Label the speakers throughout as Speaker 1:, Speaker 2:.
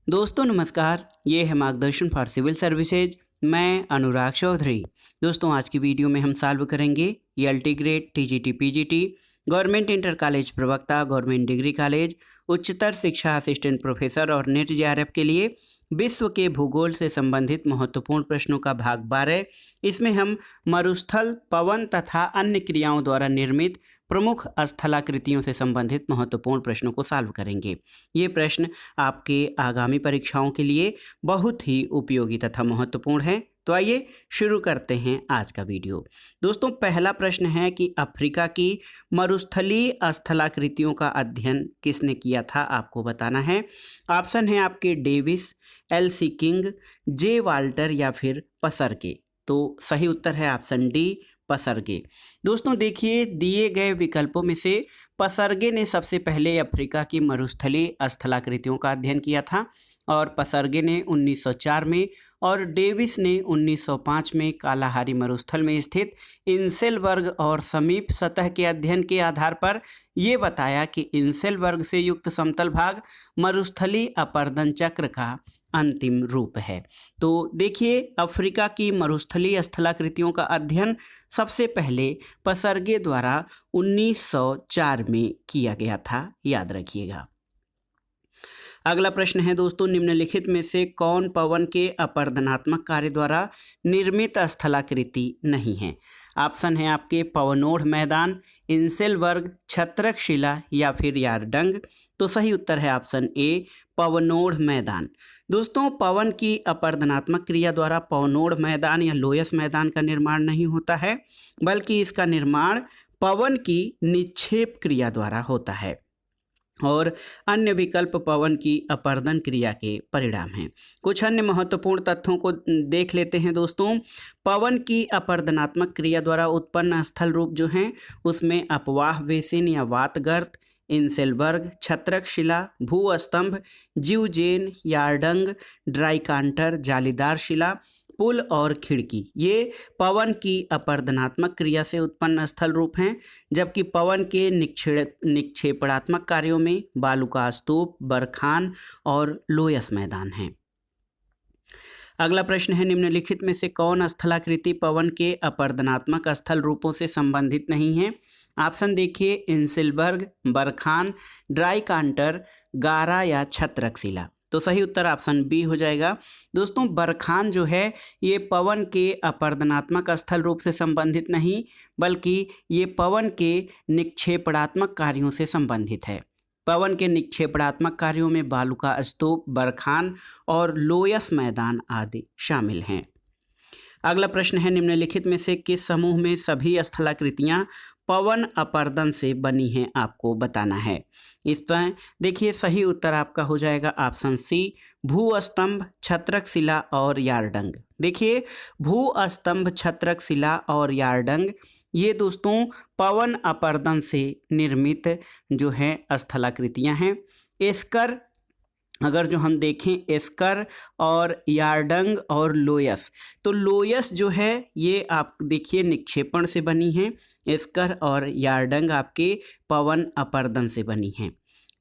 Speaker 1: दोस्तों नमस्कार, ये है मार्गदर्शन फॉर सिविल सर्विसेज। मैं अनुराग चौधरी। दोस्तों आज की वीडियो में हम सॉल्व करेंगे ELT grade, TGT, PGT, government inter college प्रवक्ता, गवर्नमेंट डिग्री कॉलेज, उच्चतर शिक्षा असिस्टेंट प्रोफेसर और नेट जेआरएफ के लिए विश्व के भूगोल से संबंधित महत्वपूर्ण प्रश्नों का भाग 12। इसमें हम मरुस्थल, पवन तथा अन्य क्रियाओं द्वारा निर्मित प्रमुख स्थलाकृतियों से संबंधित महत्वपूर्ण प्रश्नों को सॉल्व करेंगे। ये प्रश्न आपके आगामी परीक्षाओं के लिए बहुत ही उपयोगी तथा महत्वपूर्ण है। तो आइए शुरू करते हैं आज का वीडियो। दोस्तों पहला प्रश्न है कि अफ्रीका की मरुस्थलीय स्थलाकृतियों का अध्ययन किसने किया था, आपको बताना है। ऑप्शन है आपके डेविस, एल.सी. किंग, जे. वाल्टर या फिर पसर्गे। तो सही उत्तर है ऑप्शन डी, पसर्गे। दोस्तों देखिए, दिए गए विकल्पों में से पसर्गे ने सबसे पहले अफ्रीका की मरुस्थलीय स्थलाकृतियों का अध्ययन किया था और पसर्गे ने 1904 में और डेविस ने 1905 में कालाहारी मरुस्थल में स्थित इंसेलबर्ग और समीप सतह के अध्ययन के आधार पर ये बताया कि इंसेलबर्ग से युक्त समतल भाग मरुस्थलीय अपर्दन चक्र का अंतिम रूप है। तो देखिए, अफ्रीका की मरुस्थलीय स्थलाकृतियों का अध्ययन सबसे पहले पसर्गे द्वारा 1904 में किया गया था, याद रखिएगा। अगला प्रश्न है दोस्तों, निम्नलिखित में से कौन पवन के अपर्दनात्मक कार्य द्वारा निर्मित स्थलाकृति नहीं है। ऑप्शन है आपके पवनोढ़ मैदान, इंसेलबर्ग, छत्रक शिला या फिर यारडंग। तो सही उत्तर है ऑप्शन ए, पवनोढ़ मैदान। दोस्तों पवन की अपर्दनात्मक क्रिया द्वारा पवनोढ़ मैदान या लोयस मैदान का निर्माण नहीं होता है, बल्कि इसका निर्माण पवन की निक्षेप क्रिया द्वारा होता है और अन्य विकल्प पवन की अपर्दन क्रिया के परिणाम हैं। कुछ अन्य महत्वपूर्ण तथ्यों को देख लेते हैं दोस्तों। पवन की अपर्दनात्मक क्रिया द्वारा उत्पन्न स्थल रूप जो हैं उसमें अपवाह बेसिन या वातगर्त, इंसेलबर्ग, छत्रक शिला, भूस्तंभ, जीवजेन, यारडंग, ड्राइकांटर, जालीदार शिला, पुल और खिड़की, ये पवन की अपर्दनात्मक क्रिया से उत्पन्न स्थल रूप हैं, जबकि पवन के निक्षेपणात्मक कार्यों में बालू का स्तूप, बरखान और लोयस मैदान हैं। अगला प्रश्न है, निम्नलिखित में से कौन स्थलाकृति पवन के अपर्दनात्मक स्थल रूपों से संबंधित नहीं है। ऑप्शन देखिए, इंसेलबर्ग, बरखान, ड्राइकांटर, गारा या छत्रक शिला। तो सही उत्तर ऑप्शन बी हो जाएगा। दोस्तों बरखान जो है ये पवन के अपर्दनात्मक स्थल रूप से संबंधित नहीं, बल्कि ये पवन के निक्षेपणात्मक कार्यों से संबंधित है। पवन के निक्षेपणात्मक कार्यों में बालू का स्तूप, बरखान और लोयस मैदान आदि शामिल हैं। अगला प्रश्न है, निम्नलिखित में से किस समूह में सभी स्थलाकृतियां पवन अपर्दन से बनी हैं, आपको बताना है। इस पर देखिए सही उत्तर आपका हो जाएगा ऑप्शन सी, भूस्तंभ, छत्रक शिला और यारडंग। देखिए भूस्तंभ, छत्रक शिला और यारडंग ये दोस्तों पवन अपर्दन से निर्मित जो है स्थलाकृतियां हैं। एस्कर अगर जो हम देखें, एस्कर और यारडंग और लोयस, तो लोयस जो है ये आप देखिए निक्षेपण से बनी है, एस्कर और यारडंग आपके पवन अपर्दन से बनी हैं।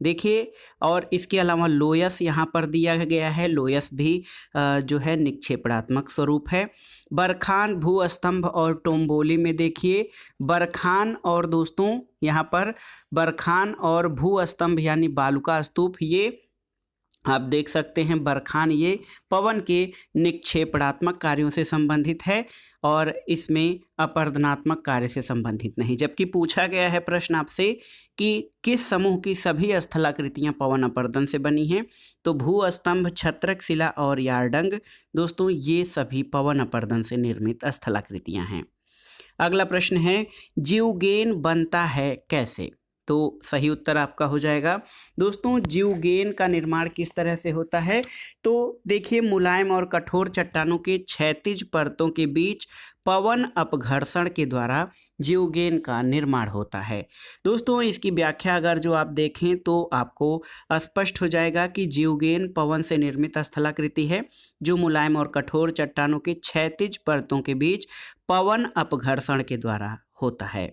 Speaker 1: देखिए और इसके अलावा लोयस यहाँ पर दिया गया है, लोयस भी जो है निक्षेपणात्मक स्वरूप है। बरखान, भूस्तंभ और टोम्बोली में देखिए बरखान और दोस्तों यहाँ पर बरखान और भूस्तंभ यानी बालू का स्तूप, ये आप देख सकते हैं बरखान ये पवन के निक्षेपणात्मक कार्यों से संबंधित है और इसमें अपर्दनात्मक कार्य से संबंधित नहीं। जबकि पूछा गया है प्रश्न आपसे कि किस समूह की सभी स्थलाकृतियां पवन अपर्दन से बनी हैं, तो भूस्तंभ, छत्रक शिला और यारडंग दोस्तों ये सभी पवन अपर्दन से निर्मित स्थलाकृतियां हैं। अगला प्रश्न है, जीवगेन बनता है कैसे। तो सही उत्तर आपका हो जाएगा दोस्तों, जीवगेन का निर्माण किस तरह से होता है। तो देखिए मुलायम और कठोर चट्टानों के क्षैतिज परतों के बीच पवन अपघर्षण के द्वारा जीवगेन का निर्माण होता है। दोस्तों इसकी व्याख्या अगर जो आप देखें तो आपको स्पष्ट हो जाएगा कि जीवगेन पवन से निर्मित स्थलाकृति है जो मुलायम और कठोर चट्टानों के क्षैतिज परतों के बीच पवन अपघर्षण के द्वारा होता है।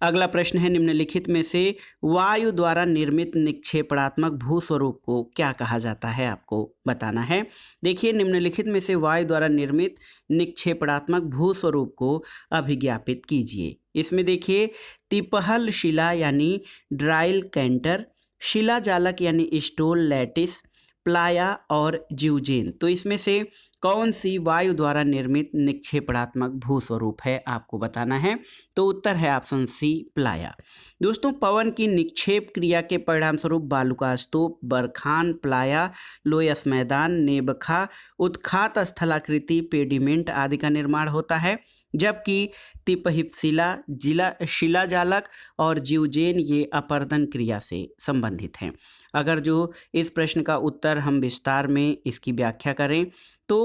Speaker 1: अगला प्रश्न है, निम्नलिखित में से वायु द्वारा निर्मित निक्षेपणात्मक भूस्वरूप को क्या कहा जाता है, आपको बताना है। देखिए, निम्नलिखित में से वायु द्वारा निर्मित निक्षेपणात्मक भूस्वरूप को अभिज्ञापित कीजिए। इसमें देखिए, तिपहल शिला यानी ड्राइल कैंटर, शिला जालक यानी स्टोन लैटिस, प्लाया और जिवजेन। तो इसमें से कौन सी वायु द्वारा निर्मित निक्षेपणात्मक भूस्वरूप है, आपको बताना है। तो उत्तर है ऑप्शन सी, प्लाया। दोस्तों, पवन की निक्षेप क्रिया के परिणाम स्वरूप बालुका स्तूप, बरखान, प्लाया, लोयस मैदान, नेबखा, उत्खात स्थलाकृति, पेडिमेंट आदि का निर्माण होता है। जबकि तिपहिपशिला, शिलाजालक और जिवजेन ये अपर्दन क्रिया से संबंधित हैं। अगर जो इस प्रश्न का उत्तर हम विस्तार में इसकी व्याख्या करें तो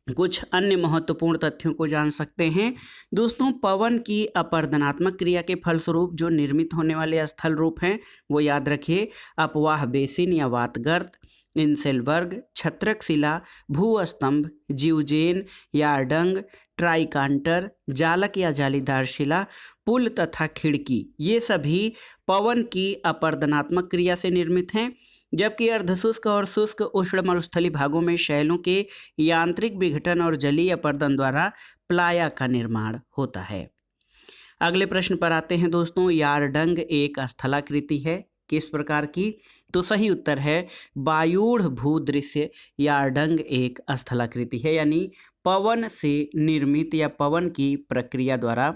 Speaker 1: कुछ अन्य महत्वपूर्ण तथ्यों को जान सकते हैं। दोस्तों, पवन की अपर्दनात्मक क्रिया के फलस्वरूप जो निर्मित होने वाले स्थल रूप हैं वो याद रखिए, अपवाह बेसिन या वातगर्त, इंसेलबर्ग, छत्रकशिला, भूस्तंभ, जिवजेन, यार्डंग, ट्राइकांटर, जालक या जालीदार शिला, पुल तथा खिड़की, ये सभी पवन की अपर्दनात्मक क्रिया से निर्मित हैं। जबकि अर्धशुष्क और शुष्क उष्ण मरुस्थलीय भागों में शैलों के यांत्रिक विघटन और जलीय अपर्दन द्वारा प्लाया का निर्माण होता है। अगले प्रश्न पर आते हैं दोस्तों, यार्डंग एक स्थलाकृति है, किस प्रकार की? तो सही उत्तर है वायुड़ भूदृश्य यार्डंग एक स्थलाकृति है, यानी पवन से निर्मित या पवन की प्रक्रिया द्वारा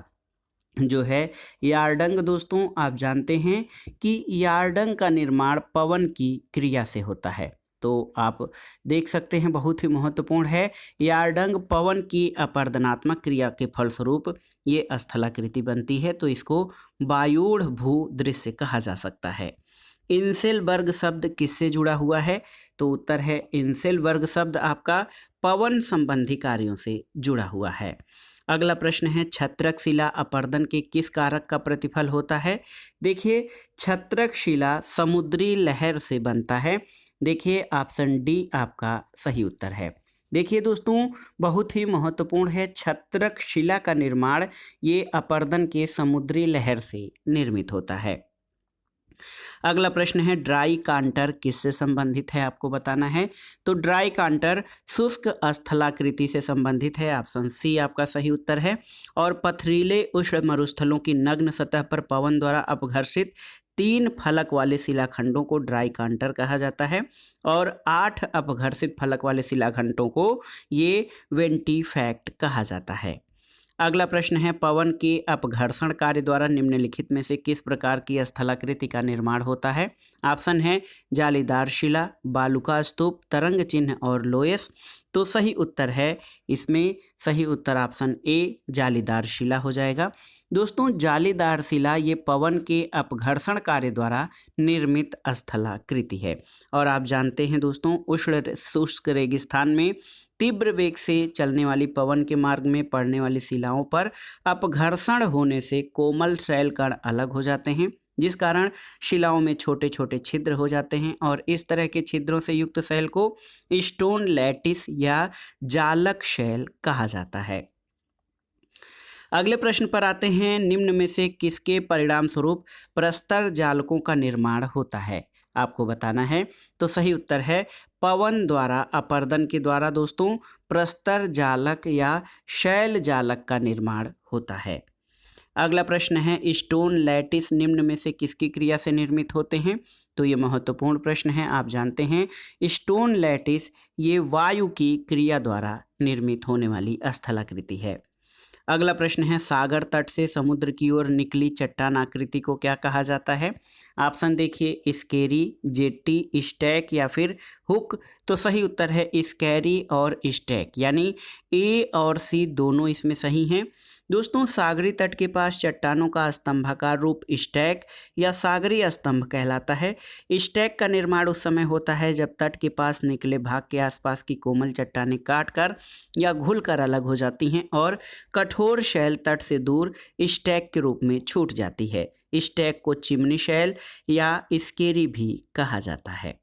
Speaker 1: जो है यार्डंग। दोस्तों, आप जानते हैं कि यार्डंग का निर्माण पवन की क्रिया से होता है। तो आप देख सकते हैं, बहुत ही महत्वपूर्ण है। यार्डंग पवन की अपर्दनात्मक क्रिया के फलस्वरूप ये स्थलाकृति बनती है, तो इसको वायुड़ भूदृश्य कहा जा सकता है। इंसेलबर्ग शब्द किससे जुड़ा हुआ है? तो उत्तर है इंसेलबर्ग शब्द आपका पवन संबंधी कार्यों से जुड़ा हुआ है। अगला प्रश्न है, छत्रकशिला अपर्दन के किस कारक का प्रतिफल होता है? देखिए, छत्रकशिला समुद्री लहर से बनता है। देखिए, ऑप्शन डी आपका सही उत्तर है। देखिए दोस्तों, बहुत ही महत्वपूर्ण है, छत्रकशिला का निर्माण ये अपर्दन के समुद्री लहर से निर्मित होता है। अगला प्रश्न है, ड्राई कांटर किससे संबंधित है, आपको बताना है। तो ड्राई कांटर शुष्क स्थलाकृति से संबंधित है, ऑप्शन सी आपका सही उत्तर है। और पथरीले उष्ण मरुस्थलों की नग्न सतह पर पवन द्वारा अपघर्षित 3 फलक वाले शिलाखंडों को ड्राई कांटर कहा जाता है और 8 अपघर्षित फलक वाले शिलाखंडों को ये वेंटीफैक्ट कहा जाता है। अगला प्रश्न है, पवन के अपघर्षण कार्य द्वारा निम्नलिखित में से किस प्रकार की स्थलाकृति का निर्माण होता है? ऑप्शन है जालीदार शिला, बालुका स्तूप, तरंग चिन्ह और लोयस। तो सही उत्तर है इसमें, सही उत्तर ऑप्शन ए जालीदार शिला हो जाएगा। दोस्तों, जालीदार शिला ये पवन के अपघर्षण कार्य द्वारा निर्मित स्थलाकृति है। और आप जानते हैं दोस्तों, उष्ण शुष्क रेगिस्तान में तीव्र वेग से चलने वाली पवन के मार्ग में पड़ने वाली शिलाओं पर अपघर्षण होने से कोमल शैल कण अलग हो जाते हैं, जिस कारण शिलाओं में छोटे छोटे छिद्र हो जाते हैं और इस तरह के छिद्रों से युक्त शैल को स्टोन लैटिस या जालक शैल कहा जाता है। अगले प्रश्न पर आते हैं, निम्न में से किसके परिणाम स्वरूप प्रस्तर जालकों का निर्माण होता है, आपको बताना है। तो सही उत्तर है पवन द्वारा अपर्दन के द्वारा दोस्तों प्रस्तर जालक या शैल जालक का निर्माण होता है। अगला प्रश्न है, स्टोन लैटिस निम्न में से किसकी क्रिया से निर्मित होते हैं? तो ये महत्वपूर्ण प्रश्न है। आप जानते हैं स्टोन लैटिस ये वायु की क्रिया द्वारा निर्मित होने वाली स्थलाकृति है। अगला प्रश्न है, सागर तट से समुद्र की ओर निकली चट्टान आकृति को क्या कहा जाता है? ऑप्शन देखिए, स्केरी, जेट्टी, स्टैक या फिर हुक। तो सही उत्तर है स्कैरी और स्टैक, यानी ए और सी दोनों इसमें सही हैं। दोस्तों, सागरी तट के पास चट्टानों का स्तंभाकार रूप स्टैक या सागरी स्तंभ कहलाता है। स्टैक का निर्माण उस समय होता है जब तट के पास निकले भाग के आसपास की कोमल चट्टानें काटकर या घुलकर अलग हो जाती हैं और कठोर शैल तट से दूर स्टैक के रूप में छूट जाती है। स्टैक को चिमनी शैल या स्केरी भी कहा जाता है।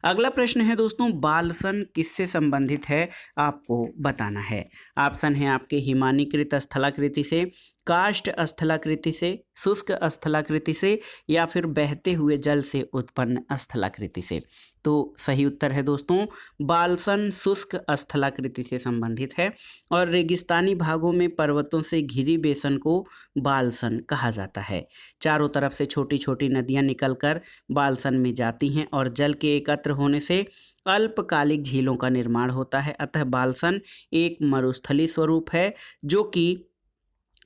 Speaker 1: अगला प्रश्न है दोस्तों, बालसन किससे संबंधित है, आपको बताना है। ऑप्शन है आपके हिमानीकृत स्थलाकृति से, काष्ठ स्थलाकृति से, शुष्क स्थलाकृति से या फिर बहते हुए जल से उत्पन्न स्थलाकृति से। तो सही उत्तर है दोस्तों बाल्सन शुष्क स्थलाकृति से संबंधित है। और रेगिस्तानी भागों में पर्वतों से घिरी बेसन को बाल्सन कहा जाता है। चारों तरफ से छोटी छोटी नदियां निकलकर बाल्सन में जाती हैं और जल के एकत्र होने से अल्पकालिक झीलों का निर्माण होता है। अतः बाल्सन एक मरुस्थली स्वरूप है जो कि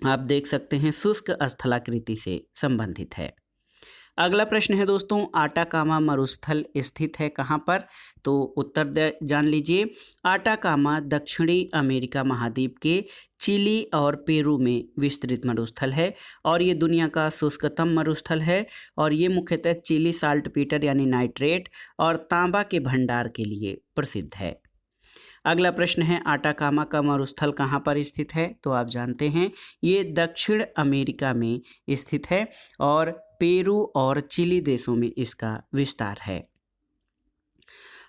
Speaker 1: आप देख सकते हैं शुष्क स्थलाकृति से संबंधित है। अगला प्रश्न है दोस्तों आटाकामा मरुस्थल स्थित है कहाँ पर? तो उत्तर जान लीजिए। आटाकामा दक्षिणी अमेरिका महाद्वीप के चिली और पेरू में विस्तृत मरुस्थल है और ये दुनिया का शुष्कतम मरुस्थल है और ये मुख्यतः चिली साल्टपीटर यानी नाइट्रेट और तांबा के भंडार के लिए प्रसिद्ध है। अगला प्रश्न है आटाकामा का मरुस्थल कहाँ पर स्थित है? तो आप जानते हैं ये दक्षिण अमेरिका में स्थित है और पेरू और चिली देशों में इसका विस्तार है।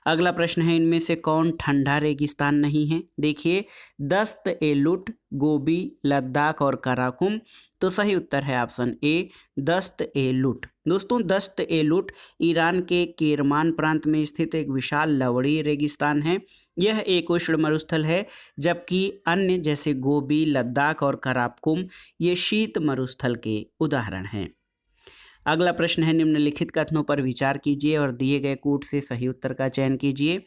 Speaker 1: अगला प्रश्न है इनमें से कौन ठंडा रेगिस्तान नहीं है? देखिए दस्त ए लुट, गोबी, लद्दाख और कराकुम। तो सही उत्तर है ऑप्शन ए दस्त ए लुट। दोस्तों दस्त ए लुट ईरान के केरमान प्रांत में स्थित एक विशाल लवणीय रेगिस्तान है। यह एक उष्ण मरुस्थल है जबकि अन्य जैसे गोबी, लद्दाख और कराकुम ये शीत मरुस्थल के उदाहरण हैं। अगला प्रश्न है निम्नलिखित कथनों पर विचार कीजिए और दिए गए कूट से सही उत्तर का चयन कीजिए।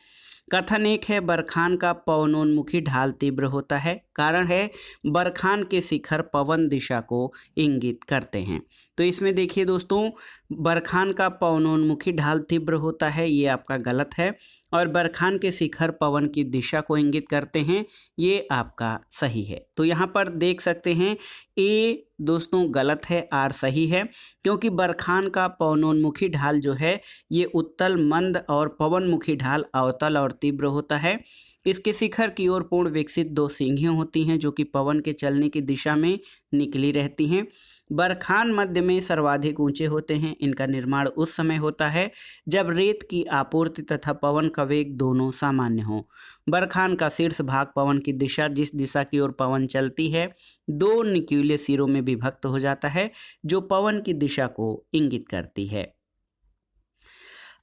Speaker 1: कथन एक है बरखान का पवनोन्मुखी ढाल तीव्र होता है। कारण है बरखान के शिखर पवन दिशा को इंगित करते हैं। तो इसमें देखिए दोस्तों बरखान का पवनोन्मुखी ढाल तीव्र होता है ये आपका गलत है और बरखान के शिखर पवन की दिशा को इंगित करते हैं ये आपका सही है। तो यहाँ पर देख सकते हैं ए दोस्तों गलत है, आर सही है क्योंकि बरखान का पवनोन्मुखी ढाल जो है ये उत्तल मंद और पवनमुखी ढाल अवतल और तीव्र होता है। इसके शिखर की ओर पूर्ण विकसित दो सींघें होती हैं जो कि पवन के चलने की दिशा में निकली रहती हैं। बरखान मध्य में सर्वाधिक ऊंचे होते हैं। इनका निर्माण उस समय होता है जब रेत की आपूर्ति तथा पवन का वेग दोनों सामान्य हो। बरखान का शीर्ष भाग पवन की दिशा जिस दिशा की ओर पवन चलती है दो निक्यूले सिरों में विभक्त हो जाता है जो पवन की दिशा को इंगित करती है।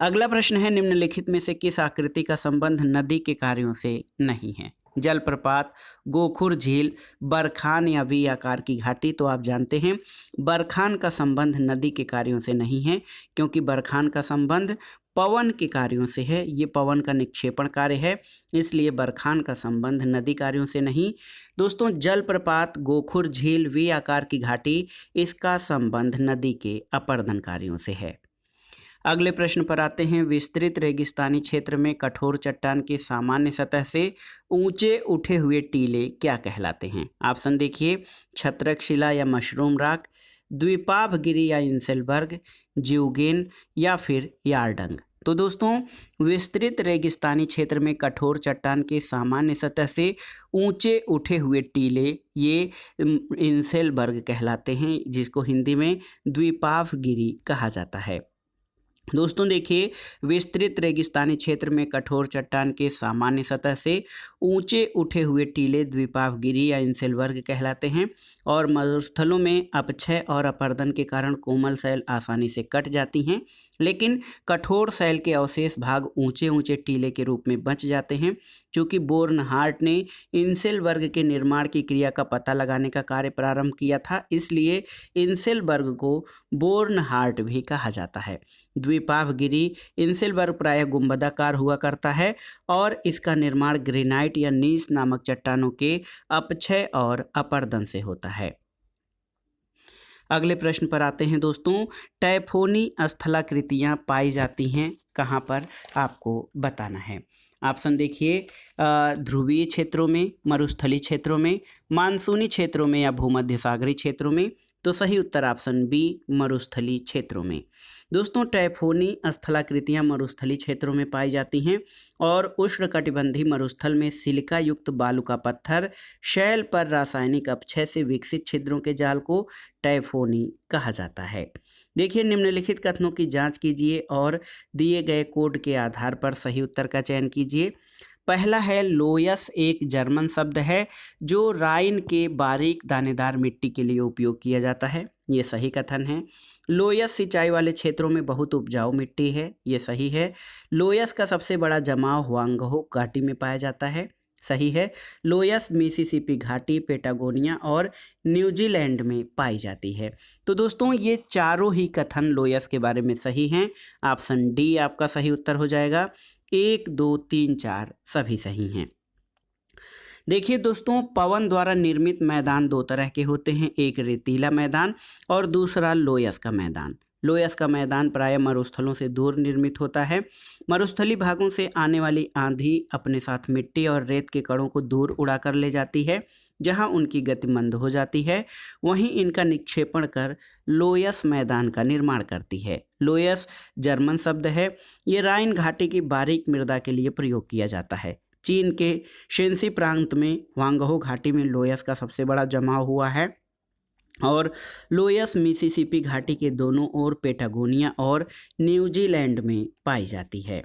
Speaker 1: अगला प्रश्न है निम्नलिखित में से किस आकृति का संबंध नदी के कार्यों से नहीं है? जलप्रपात, गोखुर झील, बरखान या वी आकार की घाटी। तो आप जानते हैं बरखान का संबंध नदी के कार्यों से नहीं है क्योंकि बरखान का संबंध पवन के कार्यों से है। ये पवन का निक्षेपण कार्य है इसलिए बरखान का संबंध नदी कार्यों से नहीं। दोस्तों जलप्रपात, गोखुर झील, वी आकार की घाटी इसका संबंध नदी के अपर्दन कार्यों से है। अगले प्रश्न पर आते हैं विस्तृत रेगिस्तानी क्षेत्र में कठोर चट्टान की सामान्य सतह से ऊंचे उठे हुए टीले क्या कहलाते हैं? ऑप्शन देखिए छत्रक शिला या मशरूम राख, द्वीपाभगिरी या इंसेलबर्ग, ज्यूगेन या फिर यार्डंग। तो दोस्तों विस्तृत रेगिस्तानी क्षेत्र में कठोर चट्टान के सामान्य सतह से ऊंचे उठे हुए टीले ये इंसेलबर्ग कहलाते हैं जिसको हिंदी में द्वीपाभगिरी कहा जाता है। दोस्तों देखिए विस्तृत रेगिस्तानी क्षेत्र में कठोर चट्टान के सामान्य सतह से ऊंचे उठे हुए टीले द्वीपाभगिरी या इंसेलबर्ग कहलाते हैं और मरुस्थलों में अपक्षय और अपर्दन के कारण कोमल शैल आसानी से कट जाती हैं लेकिन कठोर शैल के अवशेष भाग ऊंचे ऊंचे टीले के रूप में बच जाते हैं। चूँकि बोर्नहार्ट ने इंसेलबर्ग के निर्माण की क्रिया का पता लगाने का कार्य प्रारंभ किया था इसलिए इंसेलबर्ग को बोर्नहार्ट भी कहा जाता है। द्वीपाभगिरी इंसेलबर्ग प्रायः गुंबदाकार हुआ करता है और इसका निर्माण ग्रेनाइट या नीस नामक चट्टानों के अपक्षय और अपर्दन से होता है। अगले प्रश्न पर आते हैं दोस्तों टैफोनी स्थलाकृतियाँ पाई जाती हैं कहाँ पर आपको बताना है। ऑप्शन देखिए ध्रुवीय क्षेत्रों में, मरुस्थली क्षेत्रों में, मानसूनी क्षेत्रों में या भूमध्य सागरीय क्षेत्रों में। तो सही उत्तर ऑप्शन बी मरुस्थली क्षेत्रों में। दोस्तों टैफोनी स्थलाकृतियाँ मरुस्थली क्षेत्रों में पाई जाती हैं और उष्णकटिबंधीय मरुस्थल में सिलिका युक्त बालू का पत्थर शैल पर रासायनिक अपक्षय से विकसित छिद्रों के जाल को टैफोनी कहा जाता है। देखिए निम्नलिखित कथनों की जांच कीजिए और दिए गए कोड के आधार पर सही उत्तर का चयन कीजिए। पहला है लोयस, एक जर्मन शब्द है जो राइन के बारीक दानेदार मिट्टी के लिए उपयोग किया जाता है, ये सही कथन है। लोयस सिंचाई वाले क्षेत्रों में बहुत उपजाऊ मिट्टी है, ये सही है। लोयस का सबसे बड़ा जमाव हुआंगहो घाटी में पाया जाता है, सही है। लोयस मिसिसिपी घाटी, पेटागोनिया और न्यूजीलैंड में पाई जाती है। तो दोस्तों ये चारों ही कथन लोयस के बारे में सही हैं। ऑप्शन डी आपका सही उत्तर हो जाएगा। 1, 2, 3, 4 सभी सही हैं। देखिए दोस्तों, पवन द्वारा निर्मित मैदान दो तरह के होते हैं, एक रेतीला मैदान और दूसरा लोयस का मैदान। लोयस का मैदान प्रायः मरुस्थलों से दूर निर्मित होता है। मरुस्थली भागों से आने वाली आंधी अपने साथ मिट्टी और रेत के कणों को दूर उड़ाकर ले जाती है, जहां उनकी गति मंद हो जाती है। वहीं इनका निक्षेपण कर लोयस मैदान का निर्माण करती है। लोयस जर्मन शब्द है, ये राइन घाटी की बारीक मृदा के लिए प्रयोग किया जाता है। चीन के शेंसी प्रांत में हुआंगहो घाटी में लोयस का सबसे बड़ा जमाव हुआ है और लोयस मिसिसिपी घाटी के दोनों ओर पेटागोनिया और न्यूजीलैंड में पाई जाती है।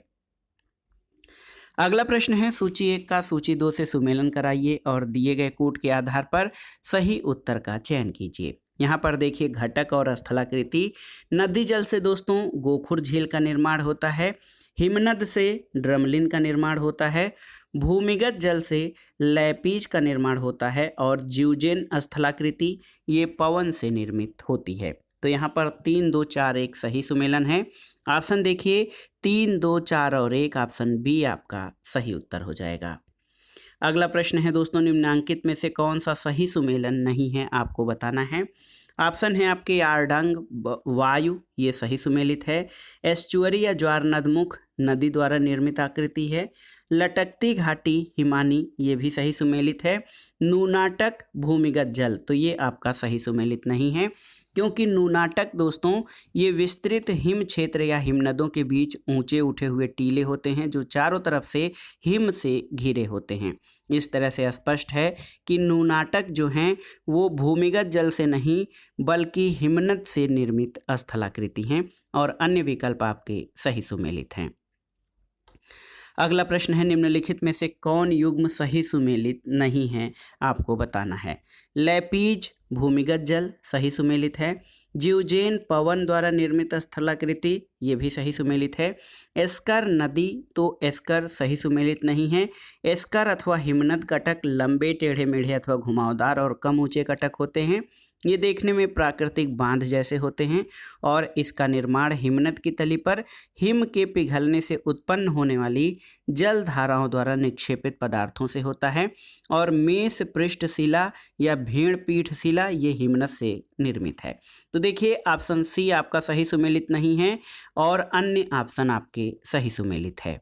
Speaker 1: अगला प्रश्न है, सूची 1 का सूची 2 से सुमेलन कराइए और दिए गए कूट के आधार पर सही उत्तर का चयन कीजिए। यहाँ पर देखिए घटक और स्थलाकृति। नदी जल से दोस्तों गोखुर झील का निर्माण होता है, हिमनद से ड्रमलिन का निर्माण होता है, भूमिगत जल से लैपीज का निर्माण होता है और ज्यूजेन स्थलाकृति ये पवन से निर्मित होती है। तो यहाँ पर 3, 2, 4, 1 सही सुमेलन है। ऑप्शन देखिए 3, 2, 4 और 1, ऑप्शन बी आपका सही उत्तर हो जाएगा। अगला प्रश्न है दोस्तों, निम्नांकित में से कौन सा सही सुमेलन नहीं है आपको बताना है। ऑप्शन है आपके आर्डंग वायु, ये सही सुमेलित है। एस्चुअरी या ज्वार नदमुख नदी द्वारा निर्मित आकृति है। लटकती घाटी हिमानी, ये भी सही सुमेलित है। नूनाटक भूमिगत जल, तो ये आपका सही सुमेलित नहीं है, क्योंकि नूनाटक दोस्तों ये विस्तृत हिम क्षेत्र या हिमनदों के बीच ऊंचे उठे हुए टीले होते हैं जो चारों तरफ से हिम से घिरे होते हैं। इस तरह से स्पष्ट है कि नूनाटक जो हैं वो भूमिगत जल से नहीं बल्कि हिमनद से निर्मित स्थलाकृति हैं और अन्य विकल्प आपके सही सुमेलित हैं। अगला प्रश्न है, निम्नलिखित में से कौन युग्म सही सुमेलित नहीं है आपको बताना है। लैपीज भूमिगत जल सही सुमेलित है। ज्यूजेन पवन द्वारा निर्मित स्थलाकृति, ये भी सही सुमेलित है। एस्कर नदी, तो एस्कर सही सुमेलित नहीं है। एस्कर अथवा हिमनद कटक लंबे टेढ़े मेढ़े अथवा घुमावदार और कम ऊंचे कटक होते हैं। ये देखने में प्राकृतिक बांध जैसे होते हैं और इसका निर्माण हिमनद की तली पर हिम के पिघलने से उत्पन्न होने वाली जल धाराओं द्वारा निक्षेपित पदार्थों से होता है। और मेष पृष्ठ शिला या भेड़ पीठ शिला ये हिमनद से निर्मित है। तो देखिए ऑप्शन सी आपका सही सुमेलित नहीं है और अन्य ऑप्शन आपके सही सुमेलित है।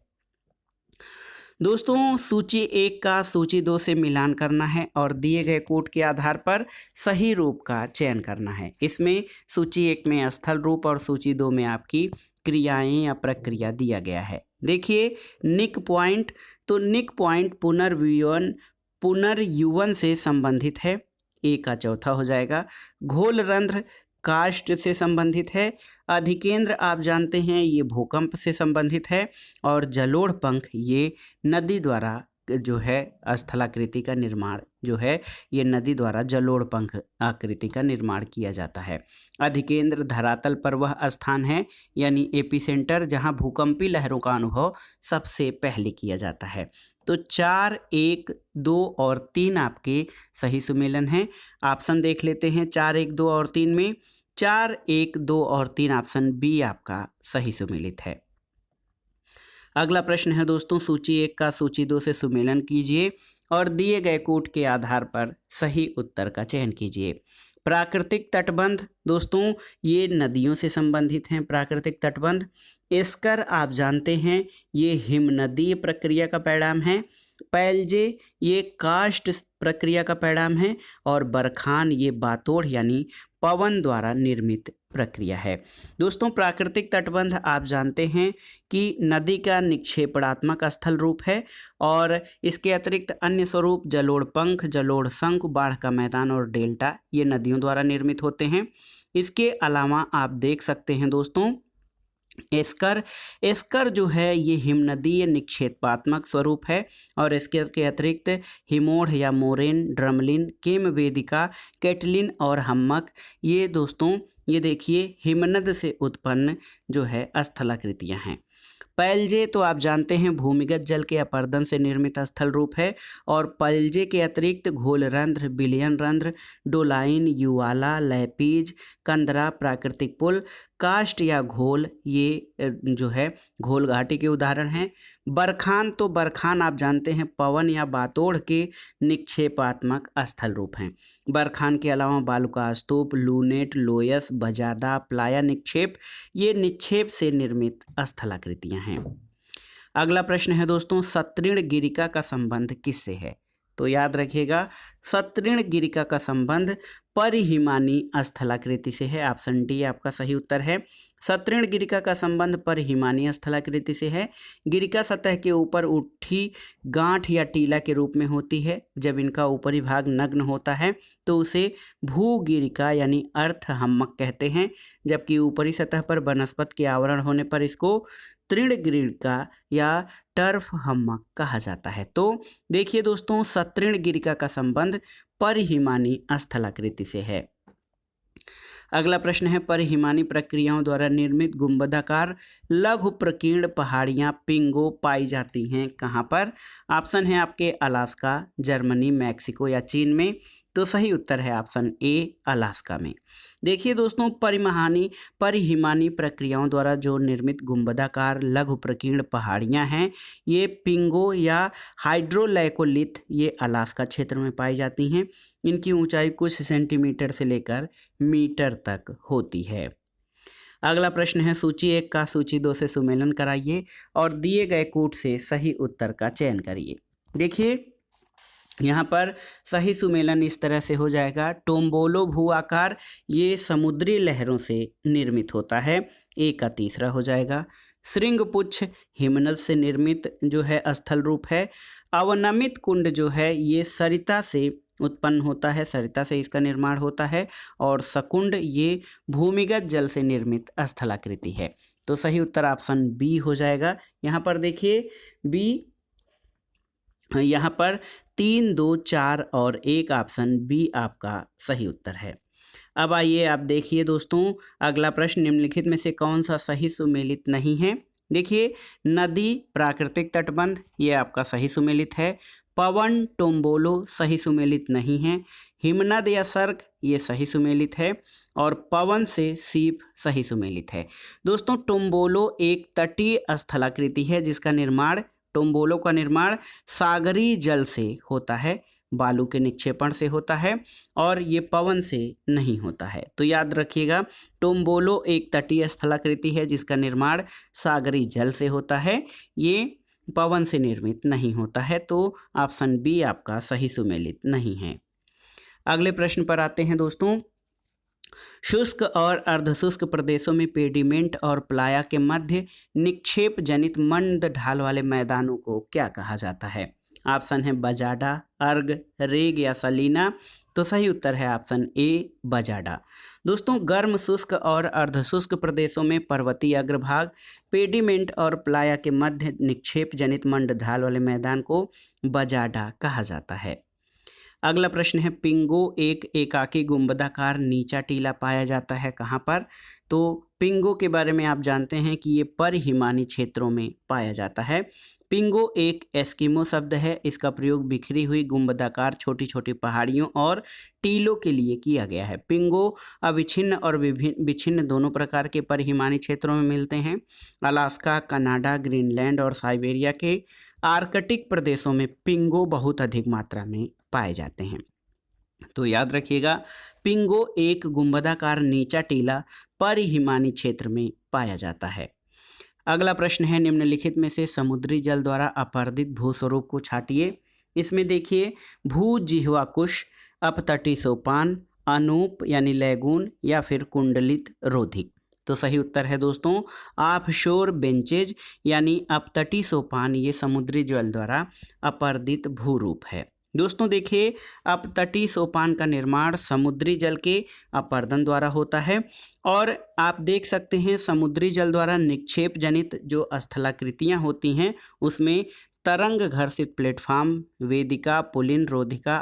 Speaker 1: दोस्तों सूची 1 का सूची 2 से मिलान करना है और दिए गए कोड के आधार पर सही रूप का चयन करना है। इसमें सूची 1 में स्थल रूप और सूची 2 में आपकी क्रियाएं या प्रक्रिया दिया गया है। देखिए निक पॉइंट, तो निक पॉइंट पुनर्युवन से संबंधित है, ए का चौथा हो जाएगा। घोल रंध्र काष्ठ से संबंधित है। अधिकेंद्र आप जानते हैं ये भूकंप से संबंधित है और जलोढ़ पंख ये नदी द्वारा जो है स्थलाकृति का निर्माण जो है ये नदी द्वारा जलोढ़ पंख आकृति का निर्माण किया जाता है। अधिकेंद्र धरातल पर वह स्थान है यानी एपिसेंटर जहां भूकंपी लहरों का अनुभव सबसे पहले किया जाता है। तो 4, 1, 2 और 3 आपके सही सुमेलन हैं। ऑप्शन देख लेते हैं 4, 1, 2 और 3 में 4, 1, 2 और 3 ऑप्शन बी आपका सही सुमेलित है। अगला प्रश्न है दोस्तों सूची 1 का सूची 2 से सुमेलन कीजिए और दिए गए कोड के आधार पर सही उत्तर का चयन कीजिए। प्राकृतिक तटबंध दोस्तों ये नदियों से संबंधित हैं। प्राकृतिक तटबंध एस्कर आप जानते हैं ये हिमनदीय प्रक्रिया का परिणाम है। पैलजे ये काष्ठ प्रक्रिया का परिणाम है और बरखान ये बातोड़ यानी पवन द्वारा निर्मित प्रक्रिया है। दोस्तों प्राकृतिक तटबंध आप जानते हैं कि नदी का निक्षेपणात्मक स्थल रूप है और इसके अतिरिक्त अन्य स्वरूप जलोढ़ पंख, जलोढ़ शंकु, बाढ़ का मैदान और डेल्टा ये नदियों द्वारा निर्मित होते हैं। इसके अलावा आप देख सकते हैं दोस्तों एस्कर एस्कर जो है ये हिमनदीय निक्षेपात्मक स्वरूप है। और इसके के अतिरिक्त हिमोढ़ या मोरेन, ड्रमलिन, किम वेदिका, कैटलिन और हम्मक, ये दोस्तों ये देखिए हिमनद से उत्पन्न जो है स्थलाकृतियां हैं। पैलजे तो आप जानते हैं भूमिगत जल के अपर्दन से निर्मित स्थल रूप है। और पैलजे के अतिरिक्त घोलरंध्र, विलयन रंध्र, डोलाइन, युवाला, लैपीज, कंदरा, प्राकृतिक पुल, काष्ठ या घोल, ये जो है घोल घाटी के उदाहरण हैं। बरखान तो बरखान आप जानते हैं पवन या बातोड़ के निक्षेपात्मक स्थल रूप हैं। बरखान के अलावा बालुका स्तूप, लूनेट, लोयस, बजादा, प्लाया निक्षेप, ये निक्षेप से निर्मित स्थलाकृतियां हैं। अगला प्रश्न है दोस्तों, सतृण गिरिका का संबंध किससे है? तो याद रखिएगा, सतृण गिरिका का संबंध परिहिमानी स्थलाकृति से है। ऑप्शन डी आपका सही उत्तर है। सतृण गिरिका का संबंध परिहिमानी स्थलाकृति से है। गिरिका सतह के ऊपर उठी गांठ या टीला के रूप में होती है। जब इनका ऊपरी भाग नग्न होता है तो उसे भूगिरिका यानी अर्थ हम्मक कहते हैं, जबकि ऊपरी सतह पर वनस्पति के आवरण होने पर इसको तृणगिरिका या टर्फ हम्मक कहा जाता है। तो देखिए दोस्तों, सतृण गिरिका का संबंध परिहिमानी स्थलाकृति से है। अगला प्रश्न है, परिहिमानी प्रक्रियाओं द्वारा निर्मित गुंबदाकार लघु प्रकीर्ण पहाड़ियां पिंगो पाई जाती हैं कहाँ पर? ऑप्शन है आपके अलास्का, जर्मनी, मैक्सिको या चीन में। तो सही उत्तर है ऑप्शन ए, अलास्का में। देखिए दोस्तों, परिहिमानी प्रक्रियाओं द्वारा जो निर्मित गुंबदाकार लघु प्रकीर्ण पहाड़ियां हैं, ये पिंगो या हाइड्रोलैकोलिथ, ये अलास्का क्षेत्र में पाई जाती हैं। इनकी ऊंचाई कुछ सेंटीमीटर से लेकर मीटर तक होती है। अगला प्रश्न है, सूची 1 का सूची 2 से सुमेलन कराइए और दिए गए कूट से सही उत्तर का चयन करिए। देखिए यहाँ पर सही सुमेलन इस तरह से हो जाएगा। टोम्बोलो भू आकार ये समुद्री लहरों से निर्मित होता है, ए का तीसरा हो जाएगा। श्रृंगपुच्छ हिमनद से निर्मित जो है स्थल रूप है। अवनमित कुंड जो है ये सरिता से उत्पन्न होता है, सरिता से इसका निर्माण होता है। और सकुंड ये भूमिगत जल से निर्मित स्थलाकृति है। तो सही उत्तर ऑप्शन बी हो जाएगा। यहाँ पर देखिए बी, यहाँ पर 3, 2, 4 और 1 ऑप्शन बी आपका सही उत्तर है। अब आइए आप देखिए दोस्तों, अगला प्रश्न, निम्नलिखित में से कौन सा सही सुमेलित नहीं है? देखिए, नदी प्राकृतिक तटबंध ये आपका सही सुमेलित है। पवन टोम्बोलो सही सुमेलित नहीं है। हिमनद या सर्क ये सही सुमेलित है। और पवन से सीप सही सुमेलित है। दोस्तों, टोम्बोलो एक तटीय स्थलाकृति है जिसका निर्माण, टोम्बोलो का निर्माण सागरी जल से होता है, बालू के निक्षेपण से होता है और ये पवन से नहीं होता है। तो याद रखिएगा, टोम्बोलो एक तटीय स्थलाकृति है जिसका निर्माण सागरी जल से होता है, ये पवन से निर्मित नहीं होता है। तो ऑप्शन बी आपका सही सुमेलित नहीं है। अगले प्रश्न पर आते हैं दोस्तों, शुष्क और अर्धशुष्क प्रदेशों में पेडिमेंट और प्लाया के मध्य निक्षेप जनित मंद ढाल वाले मैदानों को क्या कहा जाता है? ऑप्शन है बजाडा, अर्ग, रेग या सलीना। तो सही उत्तर है ऑप्शन ए, बजाडा। दोस्तों, गर्म शुष्क और अर्धशुष्क प्रदेशों में पर्वतीय अग्रभाग पेडिमेंट और प्लाया के मध्य निक्षेप जनित मंद ढाल वाले मैदान को बजाडा कहा जाता है। अगला प्रश्न है, पिंगो एक एकाकी गुंबदाकार नीचा टीला पाया जाता है कहाँ पर? तो पिंगो के बारे में आप जानते हैं कि ये परिहिमानी क्षेत्रों में पाया जाता है। पिंगो एक एस्किमो शब्द है। इसका प्रयोग बिखरी हुई गुंबदाकार छोटी छोटी पहाड़ियों और टीलों के लिए किया गया है। पिंगो अविच्छिन्न और विच्छिन्न दोनों प्रकार के परिहिमानी क्षेत्रों में मिलते हैं। अलास्का, कनाडा, ग्रीनलैंड और साइबेरिया के आर्कटिक प्रदेशों में पिंगो बहुत अधिक मात्रा में पाए जाते हैं। तो याद रखिएगा, पिंगो एक गुंबदाकार नीचा टीला परिहिमानी क्षेत्र में पाया जाता है। अगला प्रश्न है, निम्नलिखित में से समुद्री जल द्वारा अपरदित भूस्वरूप को छाटिए। इसमें देखिए, भूजिह्वा कुश, अपतटी सोपान, अनूप यानी लैगून या फिर कुंडलित रोधिक। तो सही उत्तर है दोस्तों ऑफशोर बेंचेज यानी अपतटी सोपान, ये समुद्री जल द्वारा अपरदित भूरूप है। दोस्तों देखिए, अपतटी सोपान का निर्माण समुद्री जल के अपरदन द्वारा होता है और आप देख सकते हैं समुद्री जल द्वारा निक्षेप जनित जो स्थलाकृतियां होती हैं उसमें तरंग घर्षित प्लेटफॉर्म, वेदिका, पुलिन रोधिका,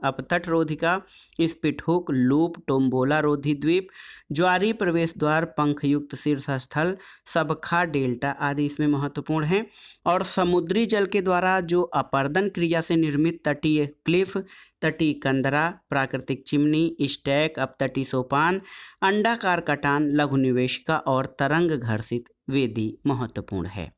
Speaker 1: अपतट रोधिका, स्पिटहुक, लूप, टोम्बोला रोधी द्वीप, ज्वारी प्रवेश द्वार, पंखयुक्त शीर्ष स्थल, सबखा, डेल्टा आदि इसमें महत्वपूर्ण हैं। और समुद्री जल के द्वारा जो अपर्दन क्रिया से निर्मित तटीय क्लिफ, तटीय कंदरा, प्राकृतिक चिमनी, स्टैक, अपतटीय सोपान, अंडाकार कटान, लघु निवेशिका और तरंग घर्षित वेदी महत्वपूर्ण है।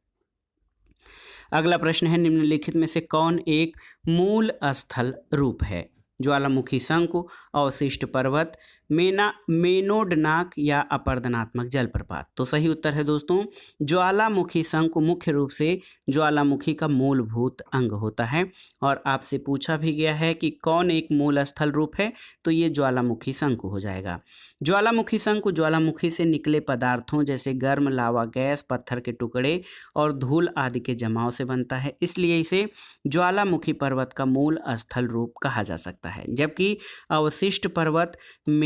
Speaker 1: अगला प्रश्न है निम्नलिखित में से कौन एक मूल स्थल रूप है? ज्वालामुखी शंकु, अवशिष्ट पर्वत, मेनोडनाक या अपर्दनात्मक जलप्रपात। तो सही उत्तर है दोस्तों ज्वालामुखी शंकु मुख्य रूप से ज्वालामुखी का मूलभूत अंग होता है। और आपसे पूछा भी गया है कि कौन एक मूल स्थल रूप है, तो ये ज्वालामुखी शंकु हो जाएगा। ज्वालामुखी शंकु ज्वालामुखी से निकले पदार्थों जैसे गर्म लावा गैस, पत्थर के टुकड़े और धूल आदि के जमाव से बनता है, इसलिए इसे ज्वालामुखी पर्वत का मूल स्थल रूप कहा जा सकता है। जबकि अवशिष्ट पर्वत,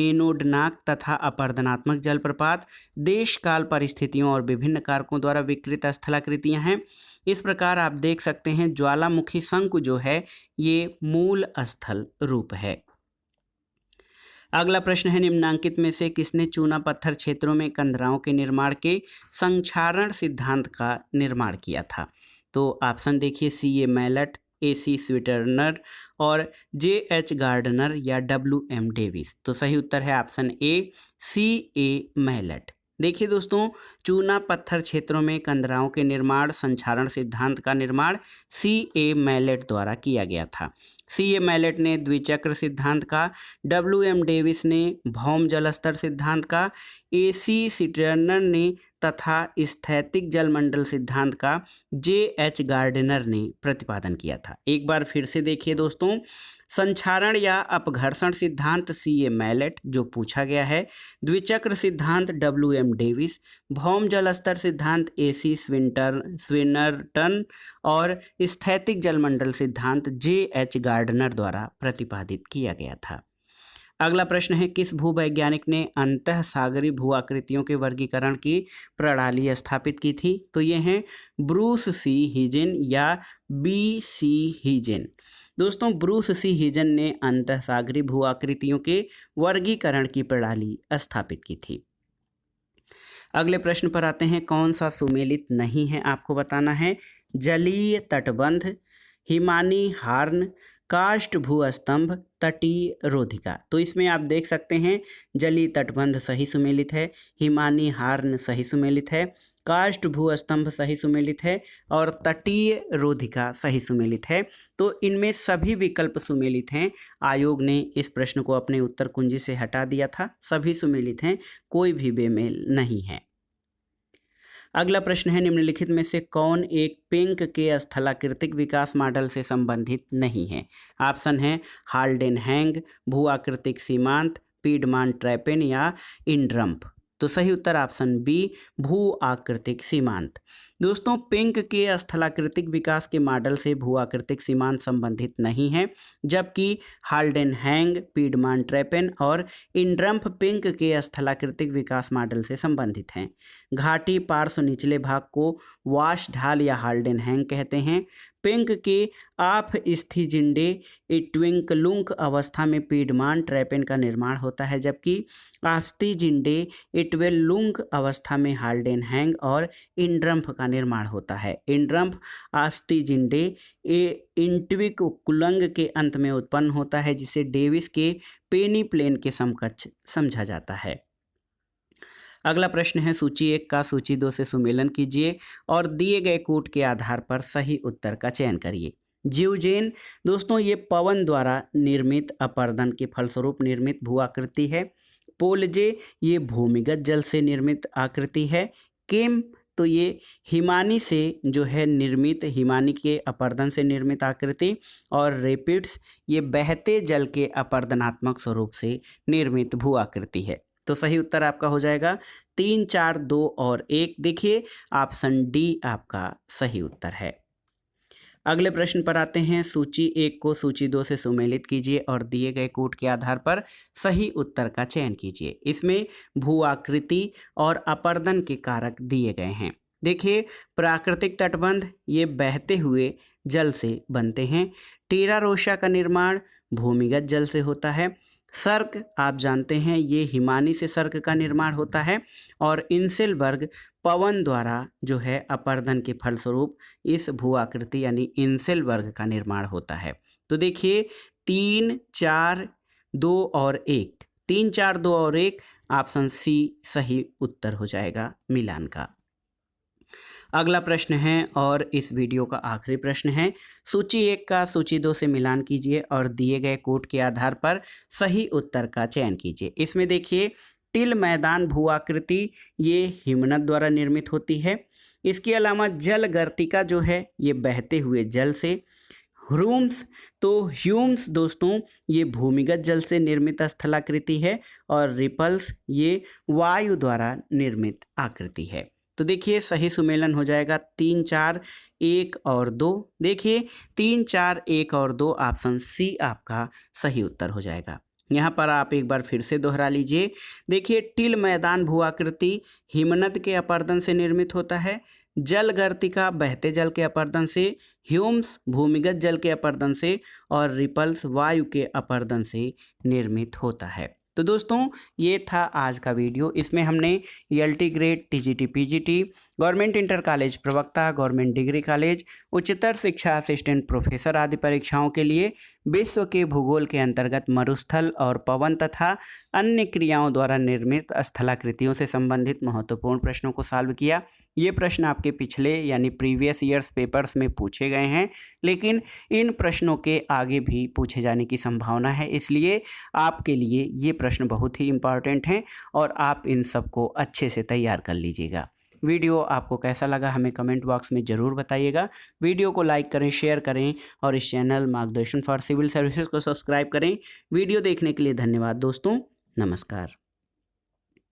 Speaker 1: मेनोडनाक तथा अपर्दनात्मक जलप्रपात देश काल परिस्थितियों और विभिन्न कारकों द्वारा विकृत स्थलाकृतियां हैं। इस प्रकार आप देख सकते हैं ज्वालामुखी शंकु जो है ये मूल स्थल रूप है। अगला प्रश्न है निम्नांकित में से किसने चूना पत्थर क्षेत्रों में कंदराओं के निर्माण के संक्षारण सिद्धांत का निर्माण किया था? तो ऑप्शन देखिए C.A. मैलट, A.C. स्वीटनर और J.H. गार्डनर या W.M. डेविस। तो सही उत्तर है ऑप्शन A C.A. मैलट। देखिए दोस्तों चूना पत्थर क्षेत्रों में कंदराओं के निर्माण संक्षारण सिद्धांत का निर्माण C.A. मैलट द्वारा किया गया था। C.A. मैलट ने द्विचक्र सिद्धांत का, W.M. डेविस ने भौम जलस्तर सिद्धांत का, A.C. स्वीटनर ने तथा स्थैतिक जलमंडल सिद्धांत का J.H. गार्डनर ने प्रतिपादन किया था। एक बार फिर से देखिए दोस्तों संक्षारण या अपघर्षण सिद्धांत C.A. मैलट जो पूछा गया है, द्विचक्र सिद्धांत W.M. डेविस, भौम जलस्तर सिद्धांत A.C. स्विनरटन और स्थैतिक जलमंडल सिद्धांत J.H. गार्डनर द्वारा प्रतिपादित किया गया था। अगला प्रश्न है किस भूवैज्ञानिक ने अंतः सागरी भू आकृतियों के वर्गीकरण की प्रणाली स्थापित की थी? तो ये हैं ब्रूस सी हिजन या B.C. हिजन। दोस्तों ब्रूस सी हिजन ने अंतः सागरी भू आकृतियों के वर्गीकरण की प्रणाली स्थापित की थी। अगले प्रश्न पर आते हैं कौन सा सुमेलित नहीं है आपको बताना है? जलीय तटबंध, हिमानी हार्न, काष्ठ भूस्तंभ, तटीय रोधिका। तो इसमें आप देख सकते हैं जलीय तटबंध सही सुमेलित है, हिमानी हार्न सही सुमेलित है, काष्ठ भूस्तंभ सही सुमेलित है और तटीय रोधिका सही सुमेलित है। तो इनमें सभी विकल्प सुमेलित हैं। आयोग ने इस प्रश्न को अपने उत्तर कुंजी से हटा दिया था। सभी सुमेलित हैं, कोई भी बेमेल नहीं है। अगला प्रश्न है निम्नलिखित में से कौन एक पिंक के स्थलाकृतिक विकास मॉडल से संबंधित नहीं है? ऑप्शन है हाल्डेनहैंग, भू आकृतिक सीमांत, पीडमान ट्रैपेन या इंड्रम्प। तो सही उत्तर ऑप्शन बी भू आकृतिक सीमांत। दोस्तों पिंक के स्थलाकृतिक विकास के मॉडल से भू आकृतिक सीमांत संबंधित नहीं है, जबकि हाल्डेनहैंग, पीडमान ट्रैपेन और इंड्रम्प पिंक के स्थलाकृतिक विकास मॉडल से संबंधित हैं। घाटी पार्श्व निचले भाग को वाश ढाल या हाल्डेनहैंग कहते हैं। पिंक के आप स्थिजिंडे इट्विंकलुंक अवस्था में पीडमान ट्रैपेन का निर्माण होता है, जबकि आस्तिजिंडे इट्वेलुंक अवस्था में हाल्डेनहैंग और इंड्रम्प का निर्माण होता है। इंड्रम्प आस्तिजिंडे इंट्विकुलंग के अंत में उत्पन्न होता है, जिसे डेविस के पेनी प्लेन के समकक्ष समझा जाता है। अगला प्रश्न है सूची 1 का सूची 2 से सुमेलन कीजिए और दिए गए कूट के आधार पर सही उत्तर का चयन करिए। जीवजेन दोस्तों ये पवन द्वारा निर्मित अपर्दन के फलस्वरूप निर्मित भू आकृति है। पोलजे ये भूमिगत जल से निर्मित आकृति है। केम तो ये हिमानी से जो है निर्मित, हिमानी के अपर्दन से निर्मित आकृति। और रेपिड्स ये बहते जल के अपर्दनात्मक स्वरूप से निर्मित भू आकृति है। तो सही उत्तर आपका हो जाएगा 3, 4, 2 और 1। देखिए ऑप्शन डी आपका सही उत्तर है। अगले प्रश्न पर आते हैं। सूची 1 को सूची 2 से सुमेलित कीजिए और दिए गए कोड के आधार पर सही उत्तर का चयन कीजिए। इसमें भू आकृति और अपरदन के कारक दिए गए हैं। देखिए, प्राकृतिक तटबंध ये बहते हुए जल से बनते हैं। टेरा रोसा का निर्माण भूमिगत जल से होता है। सर्क आप जानते हैं ये हिमानी से सर्क का निर्माण होता है। और इंसेलबर्ग पवन द्वारा जो है अपरदन के फलस्वरूप इस भू आकृति यानी इंसेलबर्ग का निर्माण होता है। तो देखिए 3, 4, 2 और 1, 3, 4, 2 और 1 ऑप्शन सी सही उत्तर हो जाएगा मिलान का। अगला प्रश्न है और इस वीडियो का आखिरी प्रश्न है। सूची 1 का सूची 2 से मिलान कीजिए और दिए गए कोड के आधार पर सही उत्तर का चयन कीजिए। इसमें देखिए, टिल मैदान भू आकृति ये हिमनद द्वारा निर्मित होती है। इसके अलावा जल गर्तिका जो है ये बहते हुए जल से। ह्यूम्स, तो ह्यूम्स दोस्तों ये भूमिगत जल से निर्मित स्थलाकृति है। और रिपल्स ये वायु द्वारा निर्मित आकृति है। तो देखिए सही सुमेलन हो जाएगा 3, 4, 1 और 2। देखिए 3, 4, 1 और 2 ऑप्शन सी आपका सही उत्तर हो जाएगा। यहाँ पर आप एक बार फिर से दोहरा लीजिए। देखिए, टिल मैदान भू आकृति हिमनद के अपरदन से निर्मित होता है। जल गर्तिका बहते जल के अपरदन से। ह्यूम्स भूमिगत जल के अपरदन से। और रिपल्स वायु के अपरदन से निर्मित होता है। तो दोस्तों ये था आज का वीडियो। इसमें हमने LT grade, TGT, PGT, government inter college प्रवक्ता, गवर्नमेंट डिग्री कॉलेज, उच्चतर शिक्षा असिस्टेंट प्रोफेसर आदि परीक्षाओं के लिए विश्व के भूगोल के अंतर्गत मरुस्थल और पवन तथा अन्य क्रियाओं द्वारा निर्मित स्थलाकृतियों से संबंधित महत्वपूर्ण प्रश्नों को सॉल्व किया। ये प्रश्न आपके पिछले यानी प्रीवियस ईयर्स पेपर्स में पूछे गए हैं, लेकिन इन प्रश्नों के आगे भी पूछे जाने की संभावना है। इसलिए आपके लिए ये प्रश्न बहुत ही इम्पॉर्टेंट हैं और आप इन सबको अच्छे से तैयार कर लीजिएगा। वीडियो आपको कैसा लगा हमें कमेंट बॉक्स में ज़रूर बताइएगा। वीडियो को लाइक करें, शेयर करें और इस चैनल मार्गदर्शन फॉर सिविल सर्विसेज को सब्सक्राइब करें। वीडियो देखने के लिए धन्यवाद दोस्तों। नमस्कार।